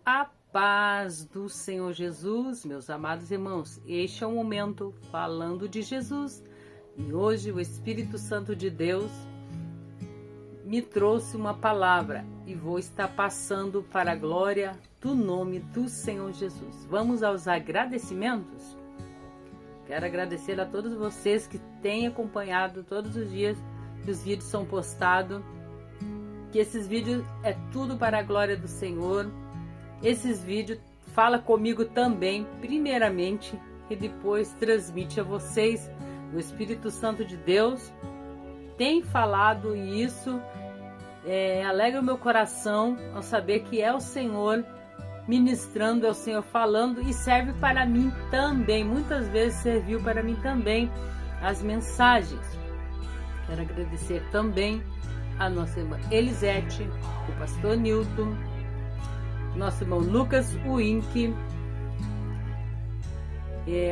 A paz do Senhor Jesus, meus amados irmãos. Este é o momento falando de Jesus. E hoje o Espírito Santo de Deus me trouxe uma palavra e vou estar passando para a glória do nome do Senhor Jesus. Vamos aos agradecimentos? Quero agradecer a todos vocês que têm acompanhado todos os dias que os vídeos são postados. Que esses vídeos é tudo para a glória do Senhor. Esses vídeos fala comigo também, primeiramente, e depois transmite a vocês. O Espírito Santo de Deus tem falado e isso alegra o meu coração ao saber que é o Senhor ministrando, é o Senhor falando e serve para mim também. Muitas vezes serviu para mim também as mensagens. Quero agradecer também a nossa irmã Elisete, o pastor Newton, nosso irmão Lucas Wink,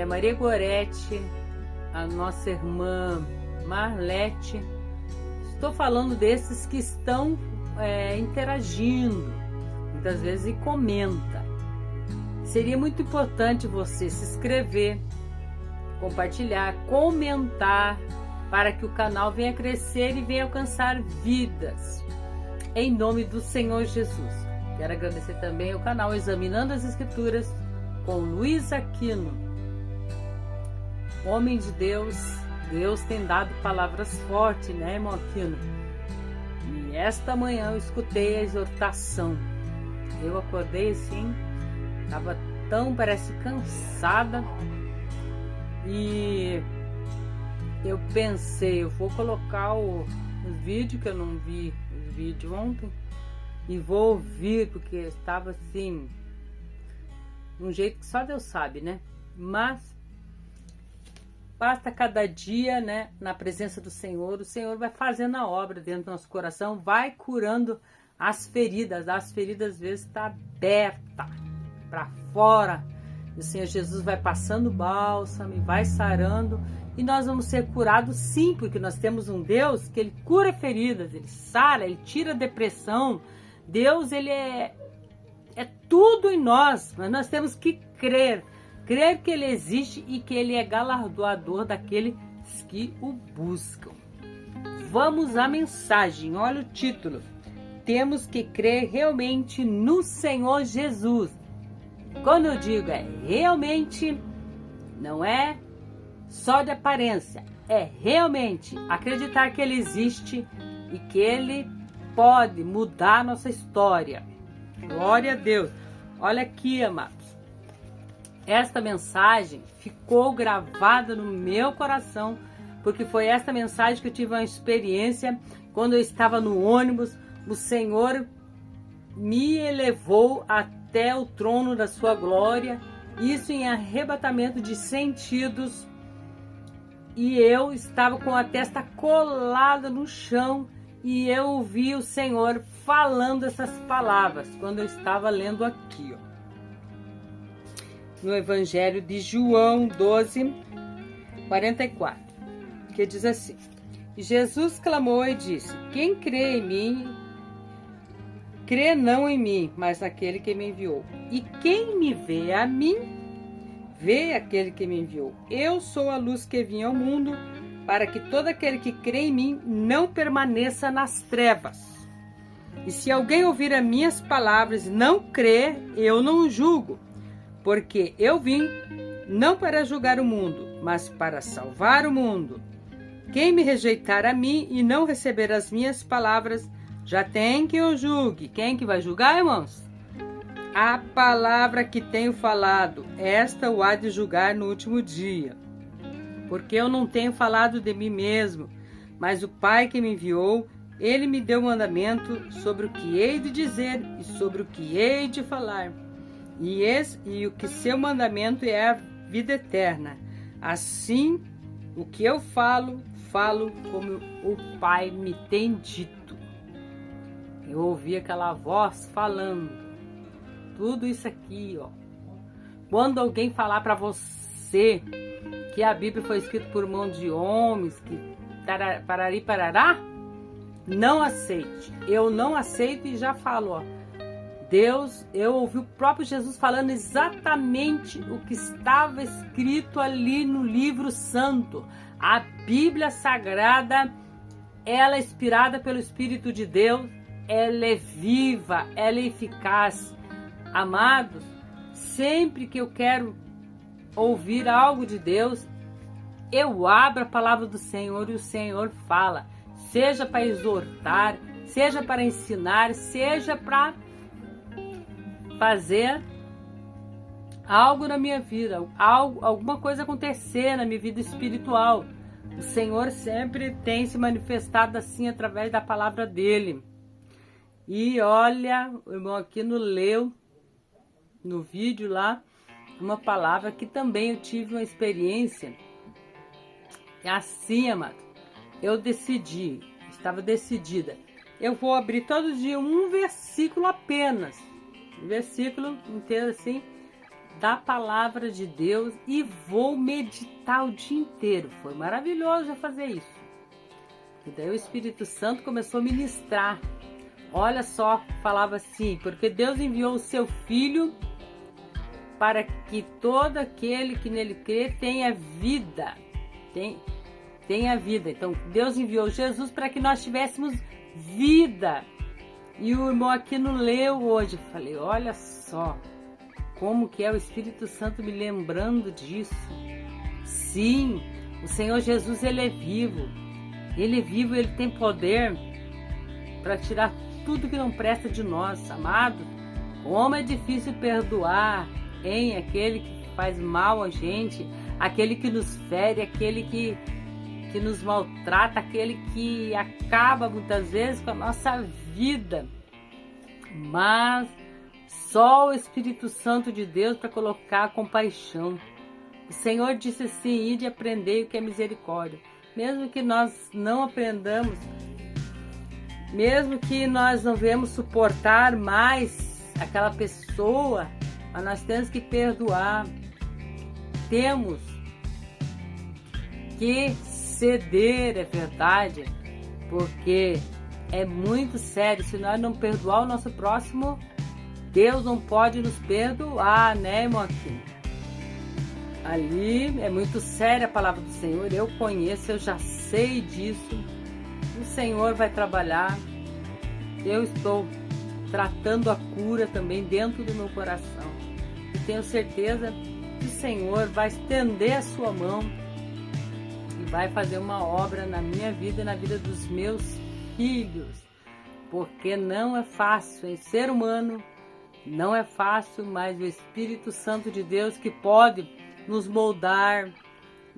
Maria Gorete, a nossa irmã Marlete. Estou falando desses que estão interagindo, muitas vezes, e comenta. Seria muito importante você se inscrever, compartilhar, comentar, para que o canal venha crescer e venha alcançar vidas. Em nome do Senhor Jesus. Quero agradecer também ao canal Examinando as Escrituras com Luiz Aquino. Homem de Deus, Deus tem dado palavras fortes, né, irmão Aquino? E esta manhã eu escutei a exortação. Eu acordei assim, estava parece cansada, e eu pensei, eu vou colocar os vídeos, que eu não vi os vídeos ontem, e vou ouvir, porque estava assim, de um jeito que só Deus sabe, né? Mas basta cada dia, né, na presença do Senhor, o Senhor vai fazendo a obra dentro do nosso coração, vai curando as feridas às vezes está aberta para fora, o Senhor Jesus vai passando bálsamo e vai sarando, e nós vamos ser curados sim, porque nós temos um Deus que Ele cura feridas, Ele sara, Ele tira a depressão. Deus, Ele é tudo em nós, mas nós temos que crer que Ele existe e que Ele é galardoador daqueles que o buscam. Vamos à mensagem, olha o título. Temos que crer realmente no Senhor Jesus. Quando eu digo realmente, não é só de aparência, é realmente acreditar que Ele existe e que Ele pode mudar a nossa história. Glória a Deus. Olha aqui, amados. Esta mensagem ficou gravada no meu coração, porque foi esta mensagem que eu tive uma experiência quando eu estava no ônibus. O Senhor me elevou até o trono da sua glória, isso em arrebatamento de sentidos, e eu estava com a testa colada no chão, e eu ouvi o Senhor falando essas palavras, quando eu estava lendo aqui, ó, no Evangelho de João 12, 44, que diz assim: Jesus clamou e disse: quem crê em mim, crê não em mim, mas naquele que me enviou. E quem me vê a mim, vê aquele que me enviou. Eu sou a luz que vim ao mundo, para que todo aquele que crê em mim não permaneça nas trevas. E se alguém ouvir as minhas palavras e não crer, eu não o julgo, porque eu vim não para julgar o mundo, mas para salvar o mundo. Quem me rejeitar a mim e não receber as minhas palavras, já tem que eu julgue. Quem que vai julgar, irmãos? A palavra que tenho falado, esta o há de julgar no último dia. Porque eu não tenho falado de mim mesmo, mas o Pai que me enviou, Ele me deu mandamento sobre o que hei de dizer e sobre o que hei de falar. E o que seu mandamento é a vida eterna. Assim, o que eu falo como o Pai me tem dito. Eu ouvi aquela voz falando tudo isso aqui, ó. Quando alguém falar para você que a Bíblia foi escrita por mão de homens, que parari parará, não aceite. Eu não aceito e já falo, ó. eu ouvi o próprio Jesus falando exatamente o que estava escrito ali no livro santo. A Bíblia Sagrada, ela é inspirada pelo Espírito de Deus, ela é viva, ela é eficaz. Amados, sempre que eu quero ouvir algo de Deus, eu abro a palavra do Senhor e o Senhor fala, seja para exortar, seja para ensinar, seja para fazer algo na minha vida, alguma coisa acontecer na minha vida espiritual. O Senhor sempre tem se manifestado assim através da palavra dele. E olha, o irmão aqui leu no vídeo lá uma palavra que também eu tive uma experiência. É assim, amado, eu estava decidida. Eu vou abrir todo dia um versículo apenas, um versículo inteiro assim, da palavra de Deus, e vou meditar o dia inteiro. Foi maravilhoso eu fazer isso. E daí o Espírito Santo começou a ministrar. Olha só, falava assim, porque Deus enviou o seu Filho para que todo aquele que nele crê tenha vida. Tenha vida. Então Deus enviou Jesus para que nós tivéssemos vida. E o irmão aqui leu hoje. Eu falei, olha só como que é o Espírito Santo me lembrando disso. Sim, o Senhor Jesus, ele é vivo. Ele é vivo, ele tem poder para tirar tudo que não presta de nós, amados. Como é difícil perdoar, hein? Aquele que faz mal a gente, aquele que nos fere, aquele que nos maltrata, aquele que acaba muitas vezes com a nossa vida. Mas só o Espírito Santo de Deus para colocar compaixão. O Senhor disse assim, ide aprender o que é misericórdia. Mesmo que nós não aprendamos, mesmo que nós não venhamos suportar mais aquela pessoa, mas nós temos que perdoar. Temos que ceder, é verdade, porque é muito sério. Se nós não perdoar o nosso próximo, Deus não pode nos perdoar, né, irmão? Aqui. Ali é muito séria a palavra do Senhor, eu conheço, eu já sei disso. O Senhor vai trabalhar. Eu estou tratando a cura também dentro do meu coração. E tenho certeza que o Senhor vai estender a sua mão e vai fazer uma obra na minha vida e na vida dos meus filhos. Porque não é fácil, em ser humano, não é fácil, mas o Espírito Santo de Deus que pode nos moldar,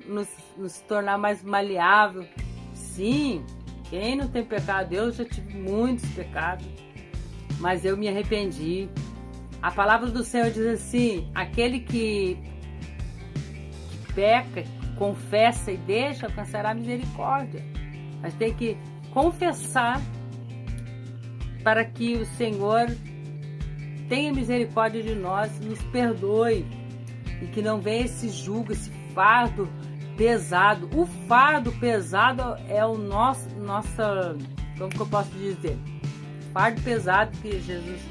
nos tornar mais maleável. Sim, quem não tem pecado? Eu já tive muitos pecados, mas eu me arrependi. A palavra do Senhor diz assim, aquele que peca, confessa e deixa, alcançará misericórdia. Mas tem que confessar para que o Senhor tenha misericórdia de nós, nos perdoe e que não venha esse jugo, esse fardo pesado. O fardo pesado é o como que eu posso dizer? O fardo pesado que Jesus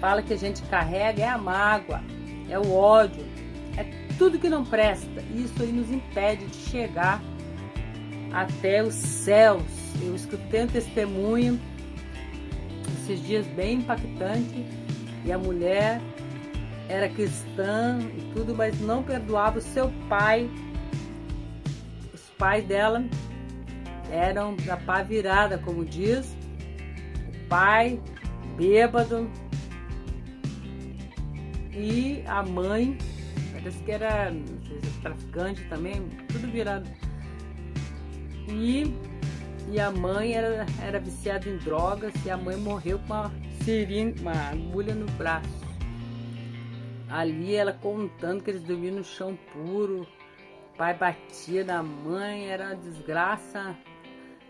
fala que a gente carrega é a mágoa, é o ódio, é tudo que não presta. Isso aí nos impede de chegar até os céus. Eu escutei um testemunho esses dias bem impactante, e a mulher era cristã e tudo, mas não perdoava o seu pai. Os pais dela eram da pá virada, como diz. O pai bêbado e a mãe, parece que era, não sei se traficante também, tudo virado. E a mãe era viciada em drogas, e a mãe morreu com uma agulha no braço. Ali ela contando que eles dormiam no chão puro, o pai batia na mãe, era uma desgraça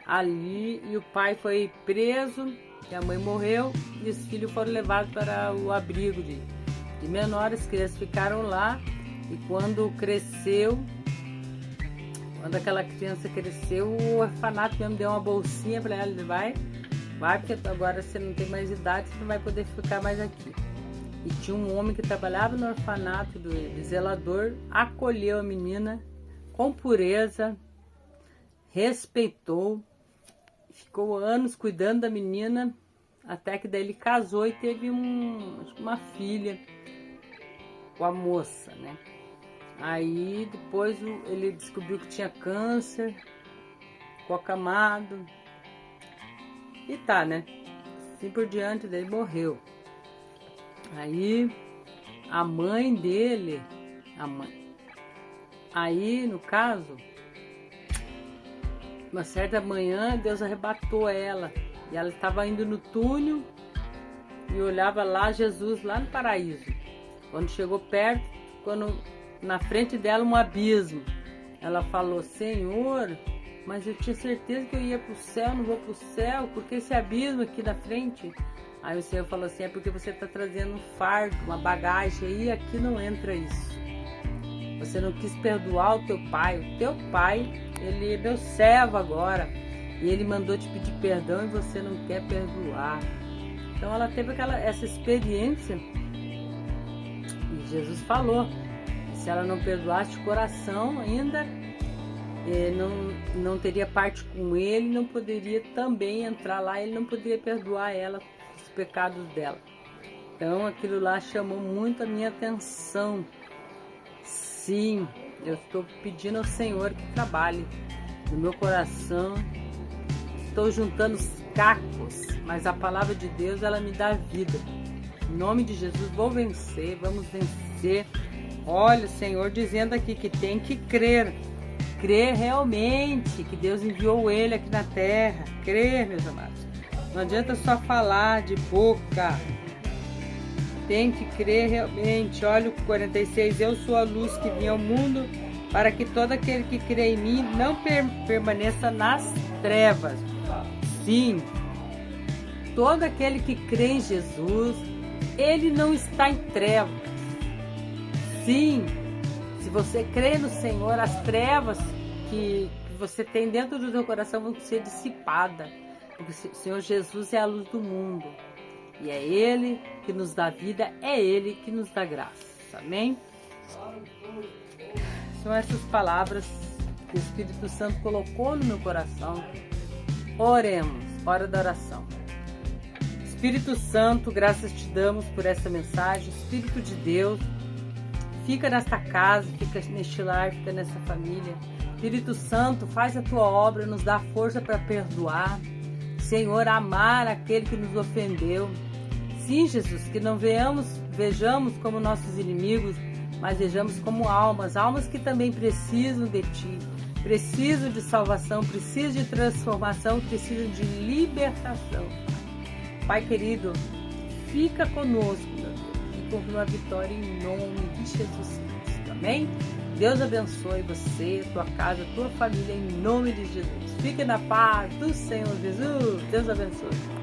ali. E o pai foi preso, e a mãe morreu, e os filhos foram levados para o abrigo de menores. As crianças ficaram lá, e quando aquela criança cresceu, o orfanato mesmo deu uma bolsinha para ela, vai, porque agora você não tem mais idade, você não vai poder ficar mais aqui. e tinha um homem que trabalhava no orfanato de zelador, acolheu a menina com pureza, respeitou, ficou anos cuidando da menina, até que daí ele casou e teve uma filha com a moça, né? Aí depois ele descobriu que tinha câncer, ficou acamado e tá, né? Assim por diante, daí morreu. Aí a mãe dele, aí no caso, uma certa manhã Deus arrebatou ela e ela estava indo no túnel e olhava lá Jesus lá no paraíso. Quando chegou perto, na frente dela um abismo, ela falou: Senhor, mas eu tinha certeza que eu ia para o céu, não vou para o céu, porque esse abismo aqui na frente? Aí o Senhor falou assim: é porque você está trazendo um fardo, uma bagagem aí, aqui não entra isso. Você não quis perdoar o teu pai. O teu pai, ele é meu servo agora, e ele mandou te pedir perdão e você não quer perdoar. Então ela teve essa experiência e Jesus falou: se ela não perdoasse de coração ainda, não teria parte com ele, não poderia também entrar lá, ele não poderia perdoar ela os pecados dela. Então aquilo lá chamou muito a minha atenção. Sim, eu estou pedindo ao Senhor que trabalhe no meu coração. Estou juntando os cacos, mas a palavra de Deus, ela me dá vida. Em nome de Jesus, vou vencer, vamos vencer. Olha o Senhor dizendo aqui que tem que crer. Crer realmente que Deus enviou ele aqui na terra. Crer, meus amados. Não adianta só falar de boca. Tem que crer realmente. Olha o 46. Eu sou a luz que vim ao mundo, para que todo aquele que crê em mim não permaneça nas trevas. Sim, todo aquele que crê em Jesus, ele não está em trevas. Sim, se você crê no Senhor, as trevas que você tem dentro do seu coração vão ser dissipadas. Porque o Senhor Jesus é a luz do mundo. E é Ele que nos dá vida, é Ele que nos dá graça. Amém? São essas palavras que o Espírito Santo colocou no meu coração. Oremos, hora da oração. Espírito Santo, graças te damos por essa mensagem. Espírito de Deus, fica nesta casa, fica neste lar, fica nessa família. Espírito Santo, faz a tua obra, nos dá força para perdoar. Senhor, amar aquele que nos ofendeu. Sim, Jesus, que não vejamos como nossos inimigos, mas vejamos como almas que também precisam de Ti, precisam de salvação, precisam de transformação, precisam de libertação. Pai querido, fica conosco, meu Deus, e confirma a vitória em nome de Jesus Cristo. Amém? Deus abençoe você, tua casa, tua família, em nome de Jesus. Fique na paz do Senhor Jesus. Deus abençoe.